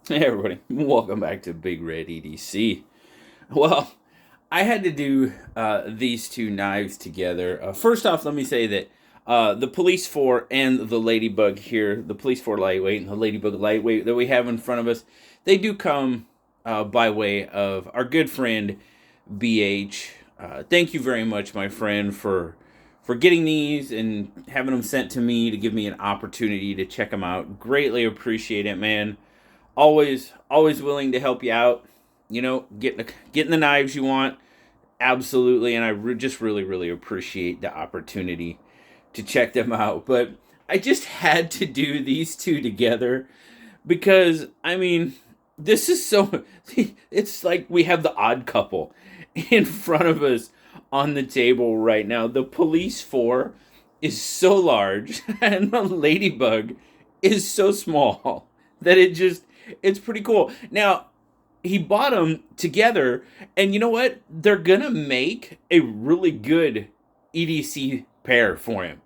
Hey everybody, welcome back to Big Red EDC. Well, I had to do these two knives together. First off, let me say that the Police 4 and the LadyBug here, the Police 4 Lightweight and the LadyBug Lightweight that we have in front of us, they do come by way of our good friend BH. Thank you very much, my friend, for getting these and having them sent to me to give me an opportunity to check them out. Greatly appreciate it, man. Always willing to help you out. You know, getting the knives you want, absolutely. And just really appreciate the opportunity to check them out. But I just had to do these two together because I mean, this is so. It's like we have the odd couple in front of us on the table right now. The Police 4 is so large, and the Ladybug is so small that it's pretty cool. Now, he bought them together, and you know what? They're gonna make a really good EDC pair for him.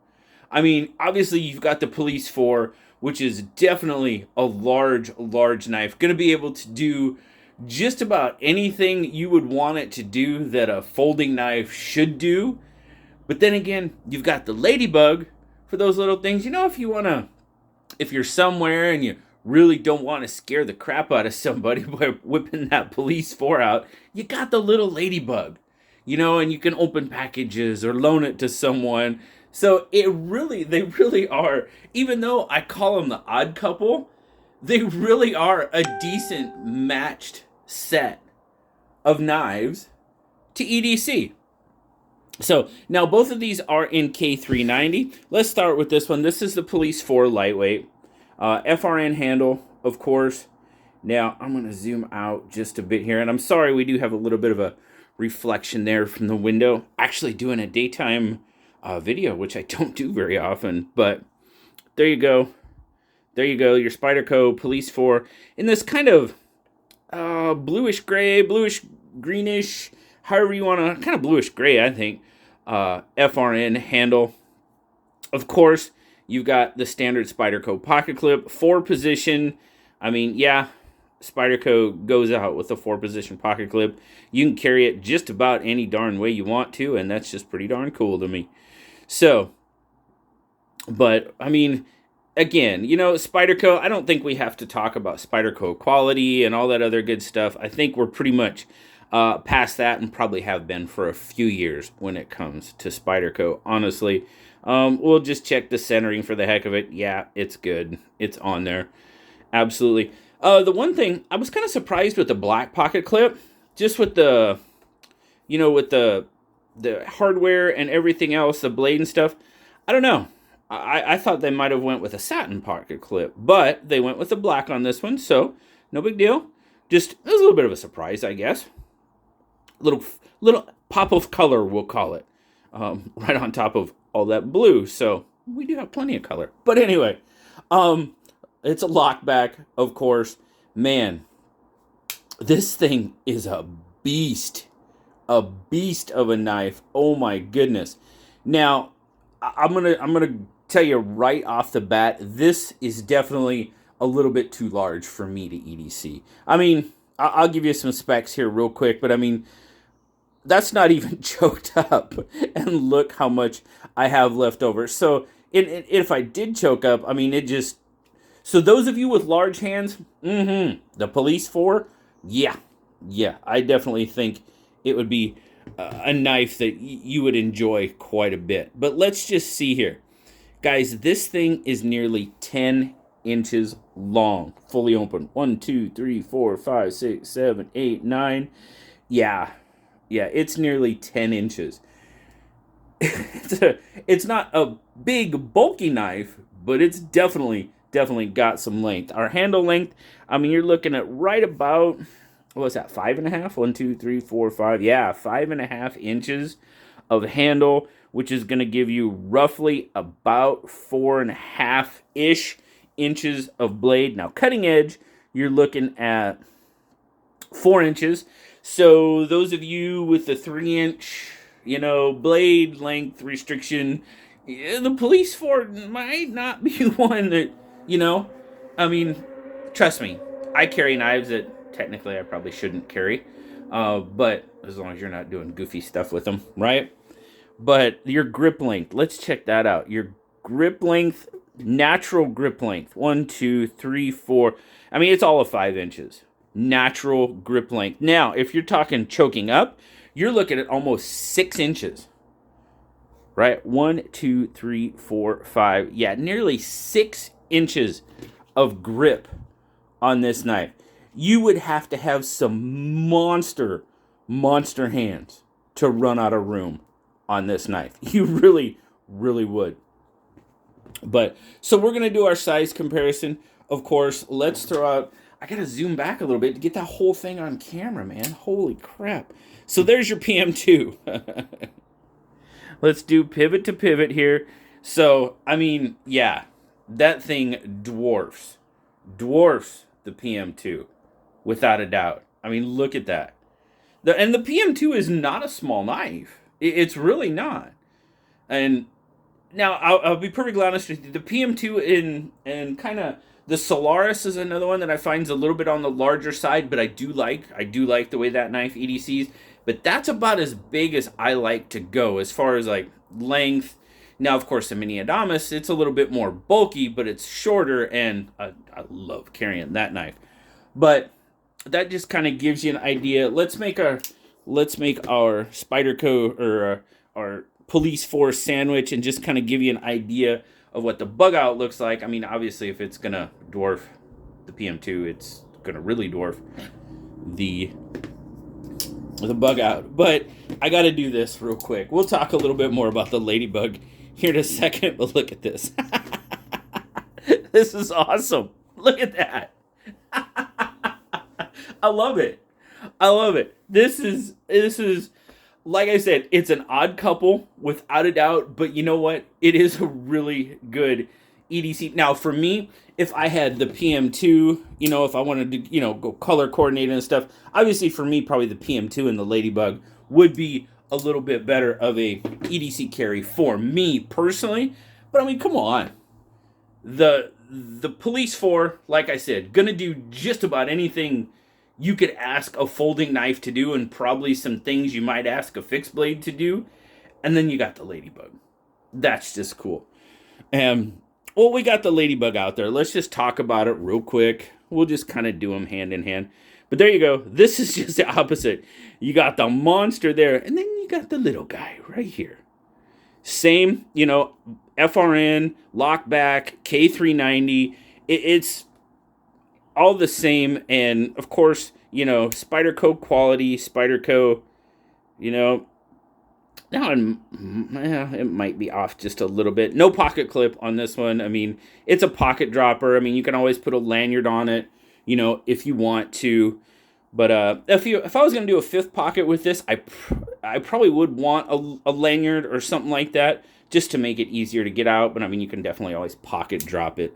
I mean, obviously, you've got the Police 4, which is definitely a large knife. Gonna be able to do just about anything you would want it to do that a folding knife should do. But then again, you've got the Ladybug for those little things. You know, if you're somewhere and you really don't want to scare the crap out of somebody by whipping that Police 4 out, you got the little Ladybug. You know, and you can open packages or loan it to someone. So they really are, even though I call them the odd couple, they really are a decent matched set of knives to EDC. So now both of these are in K390. Let's start with this one. This is the Police 4 Lightweight. FRN handle, of course. Now I'm going to zoom out just a bit here. And I'm sorry, we do have a little bit of a reflection there from the window. Actually doing a daytime video, which I don't do very often. But there you go. There you go. Your Spyderco Police 4 in this kind of bluish gray, bluish greenish, however you want to, kind of bluish gray, I think. FRN handle. Of course, you've got the standard Spyderco pocket clip, 4-position. I mean, yeah, Spyderco goes out with a 4-position pocket clip. You can carry it just about any darn way you want to, and that's just pretty darn cool to me. So, but I mean, again, you know, Spyderco, I don't think we have to talk about Spyderco quality and all that other good stuff. I think we're pretty much past that and probably have been for a few years when it comes to Spyderco, honestly. We'll just check the centering for the heck of it. Yeah, it's good. It's on there. Absolutely. The one thing, I was kind of surprised with the black pocket clip, just with the, you know, with the hardware and everything else, the blade and stuff. I don't know. I thought they might have went with a satin pocket clip, but they went with the black on this one, so no big deal. Just, it was a little bit of a surprise, I guess. Little pop of color, we'll call it, right on top of all that blue. So we do have plenty of color. But anyway, it's a lockback, of course. Man, this thing is a beast of a knife. Oh my goodness. Now, I'm gonna tell you right off the bat, this is definitely a little bit too large for me to EDC. I mean, I'll give you some specs here real quick, but I mean, that's not even choked up. And look how much I have left over. So if I did choke up, I mean, it just... So those of you with large hands, the Police 4, yeah, I definitely think it would be a knife that you would enjoy quite a bit. But let's just see here. Guys, this thing is nearly 10 inches long, fully open. 1, 2, 3, 4, 5, 6, 7, 8, 9. Yeah, it's nearly 10 inches. It's not a big, bulky knife, but it's definitely got some length. Our handle length, I mean, you're looking at right about, what's that, 5.5? 1, 2, 3, 4, 5. Yeah, 5.5 inches of handle, which is going to give you roughly about 4.5-ish inches of blade. Now, cutting edge, you're looking at 4 inches. So those of you with the 3-inch, you know, blade length restriction, the Police 4 might not be one that, you know, I mean, trust me, I carry knives that technically I probably shouldn't carry, but as long as you're not doing goofy stuff with them, right? But your grip length, let's check that out. Your grip length, natural grip length, 1, 2, 3, 4. I mean, it's all of 5 inches. Natural grip length. Now, if you're talking choking up, you're looking at almost 6 inches. Right? 1, 2, 3, 4, 5. Yeah, nearly 6 inches of grip on this knife. You would have to have some monster hands to run out of room on this knife. You really, really would. But, so we're going to do our size comparison. Of course, let's throw out, I got to zoom back a little bit to get that whole thing on camera, man. Holy crap. So there's your PM2. Let's do pivot to pivot here. So, I mean, yeah, that thing dwarfs the PM2, without a doubt. I mean, look at that. And the PM2 is not a small knife. It's really not. And now, I'll be perfectly honest with you. The PM2 and kind of the Solaris is another one that I find is a little bit on the larger side, but I do like the way that knife EDCs. But that's about as big as I like to go as far as like length. Now, of course, the Mini Adamas, it's a little bit more bulky, but it's shorter, and I love carrying that knife. But that just kind of gives you an idea. Let's make our Spyderco or our Police Force sandwich and just kind of give you an idea of what the bug out looks like. I mean, obviously, if it's gonna dwarf the PM2, it's gonna really dwarf the bug out. But I got to do this real quick. We'll talk a little bit more about the LadyBug here in a second, but look at this. This is awesome. Look at that. I love it. I love it. This is, like I said, it's an odd couple without a doubt, but you know what? It is a really good EDC. Now, for me, if I had the PM2, if I wanted to, go color coordinating and stuff, obviously for me, probably the PM2 and the LadyBug would be a little bit better of a EDC carry for me personally. But I mean, come on. The Police 4, like I said, gonna do just about anything you could ask a folding knife to do, and probably some things you might ask a fixed blade to do. And then you got the LadyBug. That's just cool. Well, we got the LadyBug out there. Let's just talk about it real quick. We'll just kind of do them hand in hand. But there you go. This is just the opposite. You got the monster there, and then you got the little guy right here. Same, FRN, lockback, K390. It's all the same. And, of course, Spyderco quality, Spyderco, now it might be off just a little bit. No pocket clip on this one. I mean, it's a pocket dropper. I mean, you can always put a lanyard on it, if you want to. But if I was going to do a fifth pocket with this, I probably would want a lanyard or something like that just to make it easier to get out. But I mean, you can definitely always pocket drop it.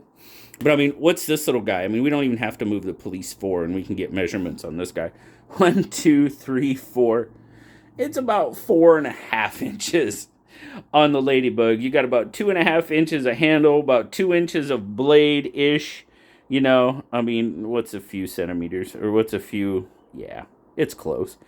But I mean, what's this little guy? I mean, we don't even have to move the Police 4, and we can get measurements on this guy. 1, 2, 3, 4. It's about 4.5 inches on the LadyBug. You got about 2.5 inches of handle, about 2 inches of blade-ish. I mean, what's a few centimeters? Or what's a few? Yeah, it's close.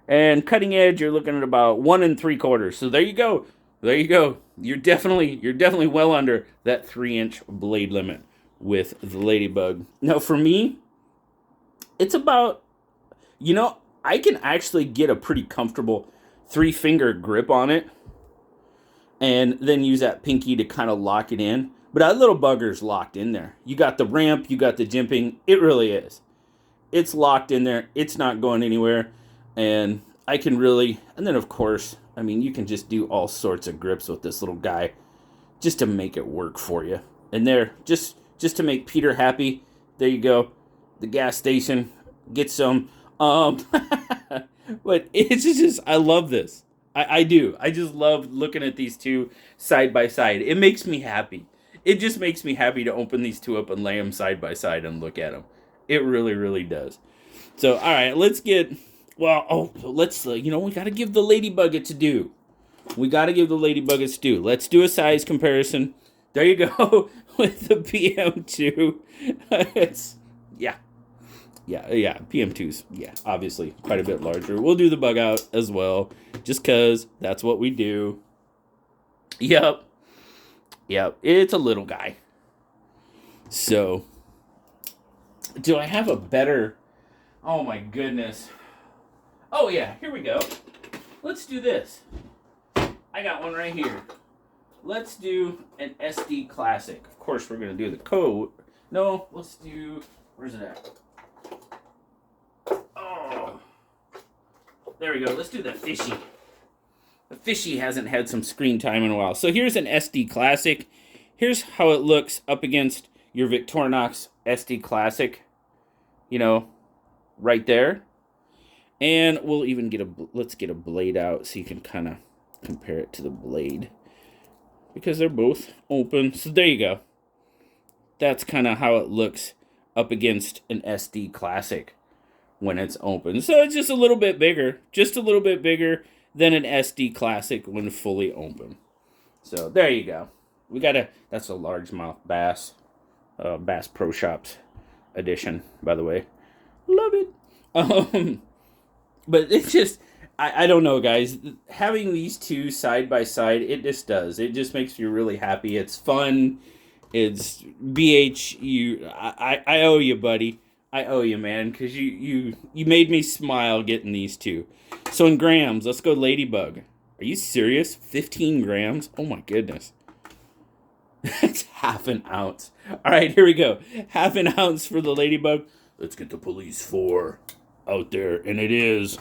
And cutting edge, you're looking at about 1 3/4. So there you go. There you go. You're definitely well under that 3-inch blade limit with the LadyBug. Now, for me, it's about, I can actually get a pretty comfortable 3-finger grip on it and then use that pinky to kind of lock it in. But that little bugger's locked in there. You got the ramp, you got the jimping. It really is. It's locked in there. It's not going anywhere. And I can really, and then of course, I mean, you can just do all sorts of grips with this little guy just to make it work for you. And there, just to make Peter happy, there you go. The gas station, get some. But it's just, I love this. I do. I just love looking at these two side by side. It makes me happy. It just makes me happy to open these two up and lay them side by side and look at them. It really, really does. So, all right, let's get, we got to give the LadyBug its due. We got to give the LadyBug its due. Let's do a size comparison. There you go with the PM2. Yeah, PM2's, yeah, obviously quite a bit larger. We'll do the bug out as well, just because that's what we do. Yep, it's a little guy. So, do I have a better... Oh my goodness. Oh yeah, here we go. Let's do this. I got one right here. Let's do an SD Classic. Of course, we're going to do the code. No, let's do... Where's it at? Oh. There we go. Let's do the fishy. The fishy hasn't had some screen time in a while. So here's an SD Classic. Here's how it looks up against your Victorinox SD Classic. You know, right there. And we'll even get let's get a blade out so you can kind of compare it to the blade. Because they're both open. So there you go. That's kind of how it looks up against an SD Classic when it's open. So it's just a little bit bigger. Just a little bit bigger than an SD Classic when fully open. So there you go. We got that's a largemouth bass. Bass Pro Shops edition, by the way. Love it. But it's just, I don't know, guys. Having these two side by side, it just does. It just makes you really happy. It's fun. It's BH. I owe you, buddy. I owe you, man, because you made me smile getting these two. So in grams, let's go LadyBug. Are you serious? 15 grams? Oh my goodness. That's half an ounce. All right, here we go. Half an ounce for the LadyBug. Let's get the Police 4 out there, and it is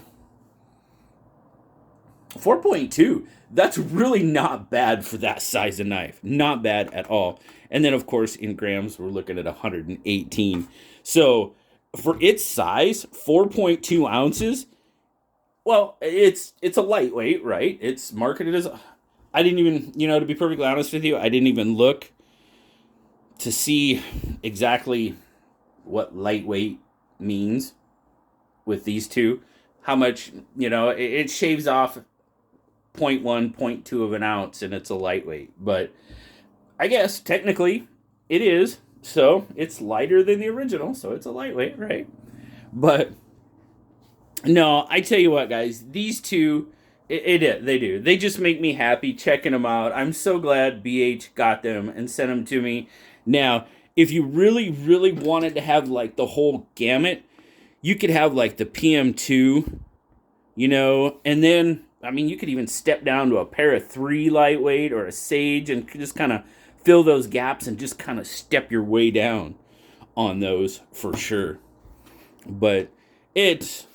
4.2. That's really not bad for that size of knife. Not bad at all. And then, of course, in grams, we're looking at 118. So for its size, 4.2 ounces, well, it's a lightweight, right? It's marketed as... I didn't even, to be perfectly honest with you, I didn't even look to see exactly what lightweight means with these two. How much, it shaves off 0.1, 0.2 of an ounce, and it's a lightweight. But I guess, technically, it is. So, it's lighter than the original, so it's a lightweight, right? But, no, I tell you what, guys, these two... They do. They just make me happy checking them out. I'm so glad BH got them and sent them to me. Now, if you really, really wanted to have, like, the whole gamut, you could have, like, the PM2, and then, you could even step down to a Para 3 lightweight or a Sage and just kind of fill those gaps and just kind of step your way down on those for sure. But it's...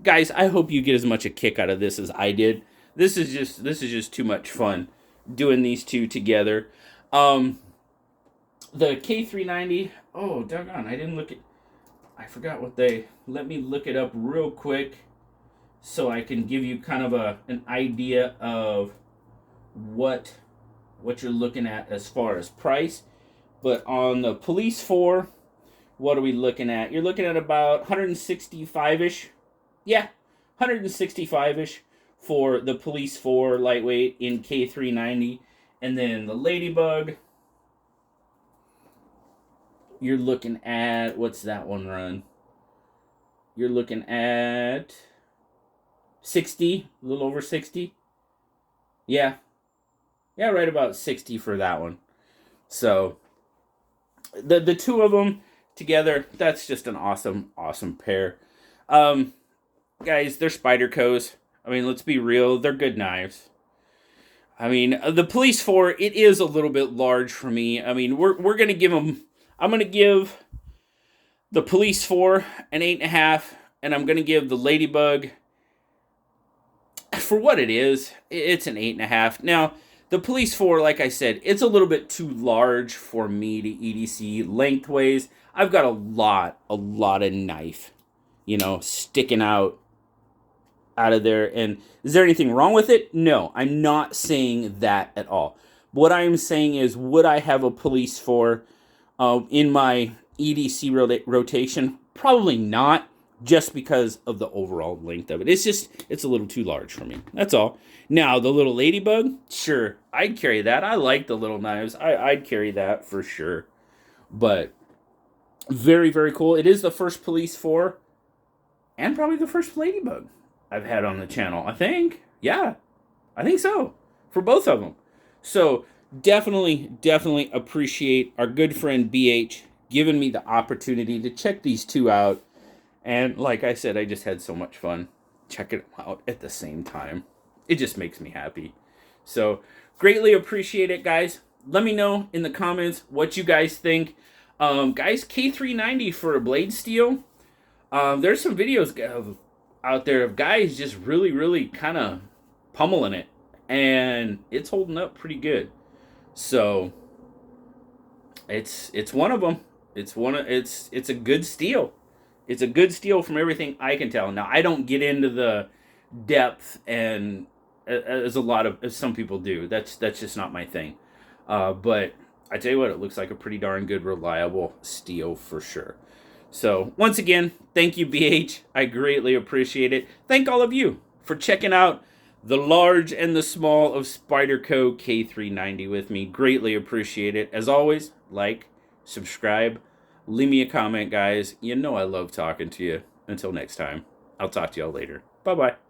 guys, I hope you get as much a kick out of this as I did. This is just too much fun doing these two together. The K390. Oh, doggone! I didn't look at. I forgot what they. Let me look it up real quick, so I can give you kind of an idea of what you're looking at as far as price. But on the Police 4, what are we looking at? You're looking at about 165-ish. Yeah, 165-ish for the Police 4 lightweight in K390. And then the LadyBug, you're looking at, what's that one run? You're looking at 60, a little over 60. Yeah, right about 60 for that one. So, the two of them together, that's just an awesome pair. Guys, they're Spydercos. Let's be real. They're good knives. The Police 4, it is a little bit large for me. We're going to give them... I'm going to give the Police 4 an 8.5, and I'm going to give the LadyBug... For what it is, it's an 8.5. Now, the Police 4, like I said, it's a little bit too large for me to EDC lengthways. I've got a lot of knife, sticking out of there. And is there anything wrong with it? No, I'm not saying that at all. What I'm saying is, would I have a Police 4 in my EDC rotation? Probably not, just because of the overall length of it. It's a little too large for me. That's all. Now, the little LadyBug, sure, I'd carry that. I like the little knives. I'd carry that for sure. But Very, very cool. It is the first Police 4 and probably the first LadyBug I've had on the channel. I think. Yeah, I think so. For both of them. So definitely appreciate our good friend BH giving me the opportunity to check these two out. And like I said, I just had so much fun checking them out at the same time. It just makes me happy. So greatly appreciate it, guys. Let me know in the comments what you guys think. Guys, K390 for a blade steel. There's some videos out there of guys just really kind of pummeling it, and it's holding up pretty good. So it's one of them. It's a good steel. It's a good steel from everything I can tell. Now I don't get into the depth and as some people do. That's just not my thing. But I tell you what, it looks like a pretty darn good, reliable steel for sure. So once again, thank you, BH. I greatly appreciate it. Thank all of you for checking out the large and the small of Spyderco K390 with me. Greatly appreciate it. As always, like, subscribe, leave me a comment, guys. You know I love talking to you. Until next time, I'll talk to y'all later. Bye-bye.